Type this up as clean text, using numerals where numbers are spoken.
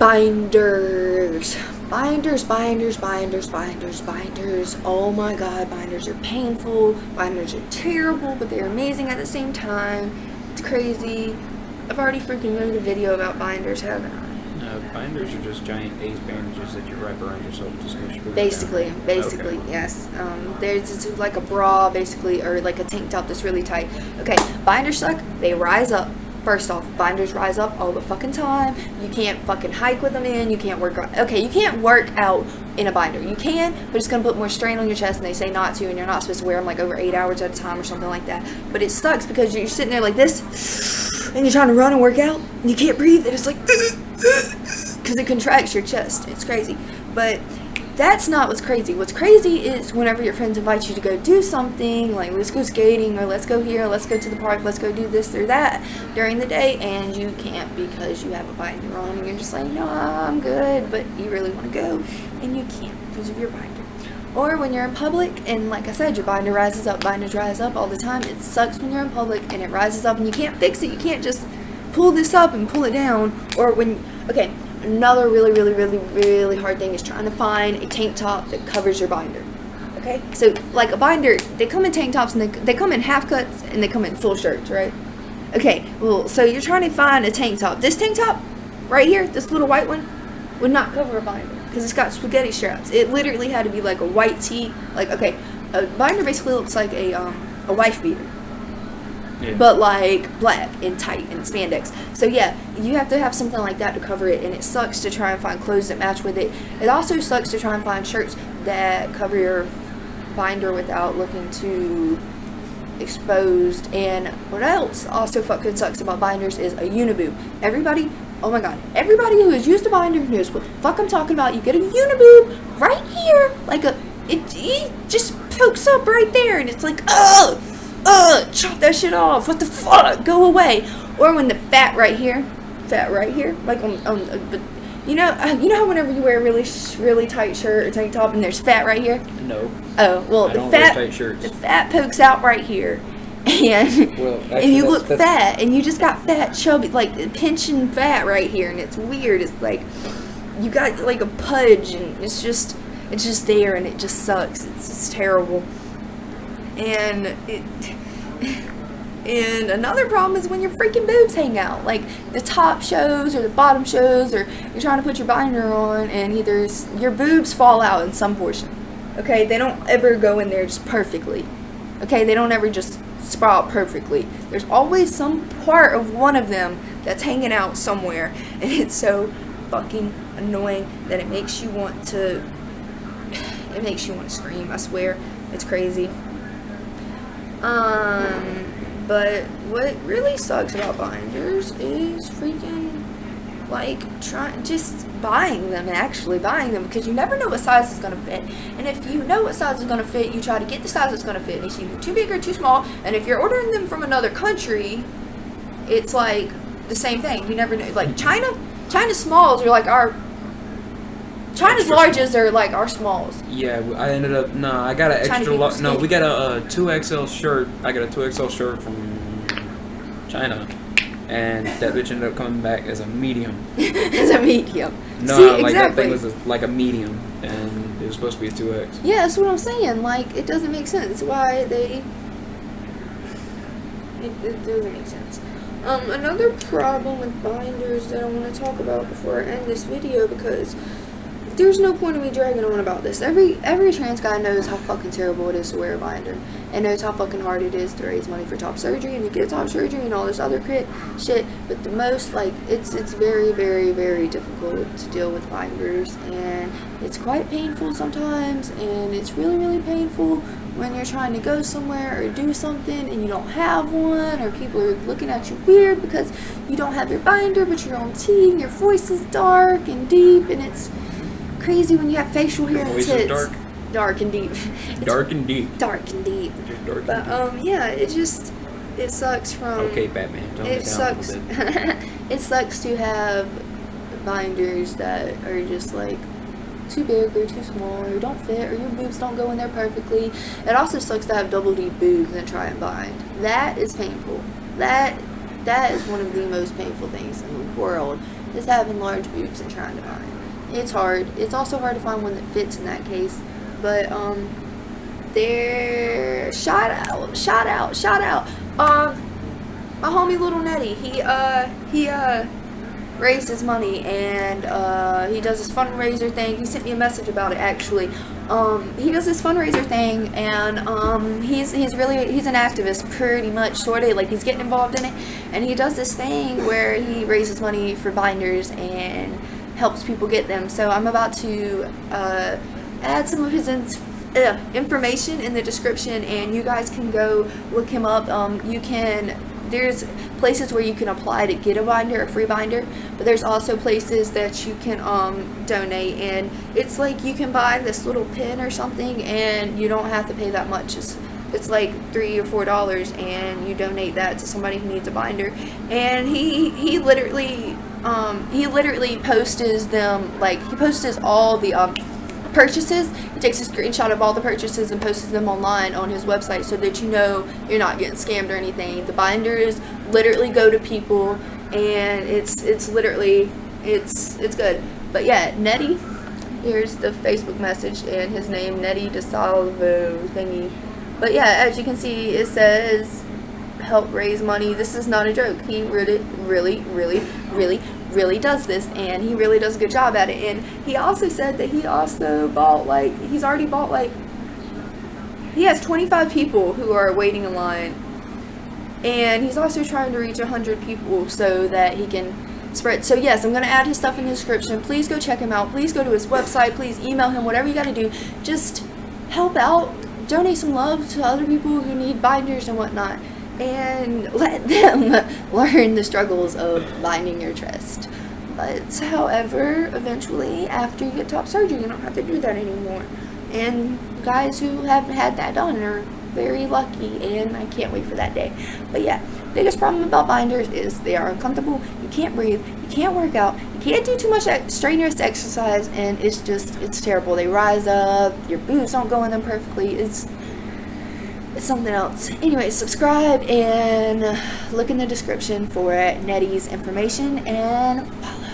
Binders. Binders. Oh my god, binders are painful. Binders are terrible, but they're amazing at the same time. It's crazy. I've already freaking made a video about binders, haven't I? No, binders are just giant ace bandages that you wrap around yourself to smush your boobs Basically, down. okay. Yes. There's like a bra, basically, or like a tank top that's really tight. Okay, binders suck. They rise up. First off, binders rise up all the fucking time. You can't fucking hike with them in. You can't work out. Okay, you can't work out in a binder. You can, but it's going to put more strain on your chest, and they say not to, and you're not supposed to wear them like over 8 hours at a time or something like that. But it sucks because you're sitting there like this, and you're trying to run and work out, and you can't breathe, and it's like, because it contracts your chest. It's crazy. But that's not what's crazy. What's crazy is whenever your friends invite you to go do something, like let's go skating, or let's go here, let's go to the park, let's go do this or that during the day, and you can't because you have a binder on, and you're just like, no, I'm good, but you really want to go, and you can't because of your binder. Or when you're in public, and like I said, your binder rises up, binders rise up all the time. It sucks when you're in public, and it rises up, and you can't fix it. You can't just pull this up and pull it down. Or when, okay, another really hard thing is trying to find a tank top that covers your binder. Okay, so like a binder, they come in tank tops, and they come in half cuts, and they come in full shirts, right? Okay, well, so you're trying to find a tank top. This tank top right here, this little white one, would not cover a binder because it's got spaghetti straps. It literally had to be like a white tee. Like, okay, a binder basically looks like a wife beater. Yeah. But like black and tight and spandex. So yeah, you have to have something like that to cover it, and it sucks to try and find clothes that match with it. It also sucks to try and find shirts that cover your binder without looking too exposed. And what else also fucking sucks about binders is a uniboob. Everybody, oh my god, everybody who has used a binder knows what the fuck I'm talking about. You get a uniboob right here, like it just pokes up right there, and it's like, chop that shit off. What the fuck? Go away. Or when the fat right here, like but you know how whenever you wear a really tight shirt or tank top and there's fat right here? No. Oh, well, I don't wear tight shirts. The fat pokes out right here. And, well, actually, and you look fat, and you just got fat, chubby, like pinching fat right here, and it's weird. It's like you got like a pudge, and it's just there, and it just sucks. It's terrible. And another problem is when your freaking boobs hang out, like the top shows or the bottom shows, or you're trying to put your binder on and either your boobs fall out in some portion. Okay, they don't ever go in there just perfectly. Okay, they don't ever just sprout perfectly. There's always some part of one of them that's hanging out somewhere, and it's so fucking annoying that it makes you want to scream. I swear, it's crazy. But what really sucks about binders is freaking, like, just buying them, because you never know what size is going to fit. And if you know what size is going to fit, you try to get the size that's going to fit, and it's either too big or too small. And if you're ordering them from another country, it's like the same thing. You never know. Like, China's smalls are like China's larges are like our smalls. Yeah, I ended up, I got an extra large. No, we got a 2XL shirt. I got a 2XL shirt from China, and that bitch ended up coming back as a medium. As a medium. No, see, like exactly. That thing was like a medium, and it was supposed to be a 2X. Yeah, that's what I'm saying. Like, it doesn't make sense why it doesn't make sense. Another problem with binders that I want to talk about before I end this video, because there's no point in me dragging on about this. Every trans guy knows how fucking terrible it is to wear a binder, and knows how fucking hard it is to raise money for top surgery and to get top surgery and all this other shit. But the most, like, it's very difficult to deal with binders, and it's quite painful sometimes, and it's really painful when you're trying to go somewhere or do something and you don't have one, or people are looking at you weird because you don't have your binder but you're on tea and your voice is dark and deep, and it's crazy when you have facial hair and tits. Dark and deep. Dark and deep. Dark and deep. Just dark but and deep. Yeah, it sucks from. Okay, Batman. Tone it down a little bit. It sucks to have binders that are just like too big or too small, or don't fit, or your boobs don't go in there perfectly. It also sucks to have double deep boobs and try and bind. That is painful. That is one of the most painful things in the world. is having large boobs and trying to bind. It's hard. It's also hard to find one that fits in that case. But there, shout out. My homie Little Nettie, he raises money, and he does this fundraiser thing. He sent me a message about it, actually. He does this fundraiser thing, and he's an activist, pretty much, sort of, like, he's getting involved in it, and he does this thing where he raises money for binders and helps people get them. So I'm about to add some of his information in the description, and you guys can go look him up. There's places where you can apply to get a binder, a free binder, but there's also places that you can donate, and it's like you can buy this little pin or something, and you don't have to pay that much. It's like $3 or $4, and you donate that to somebody who needs a binder. And he literally posts them, like, he posts all the purchases. He takes a screenshot of all the purchases and posts them online on his website, so that you know you're not getting scammed or anything. The binders literally go to people, and it's literally good. But yeah, Nettie, here's the Facebook message, and his name, Nettie DeSalvo thingy. But yeah, as you can see, it says help raise money. This is not a joke. He really does this, and he really does a good job at it. And he also said that he also bought, like, he's already bought, like, he has 25 people who are waiting in line, and he's also trying to reach 100 people so that he can spread. So yes, I'm going to add his stuff in the description. Please go check him out. Please go to his website. Please email him. Whatever you got to do, just help out, donate some love to other people who need binders and whatnot, and let them learn the struggles of binding your chest. But however, eventually, after you get top surgery, you don't have to do that anymore. And guys who have had that done are very lucky, and I can't wait for that day. But yeah, biggest problem about binders is they are uncomfortable. You can't breathe, you can't work out, you can't do too much strenuous exercise, and it's terrible. They rise up, your boobs don't go in them perfectly. It's something else. Anyway, subscribe and look in the description for Nettie's information, and follow.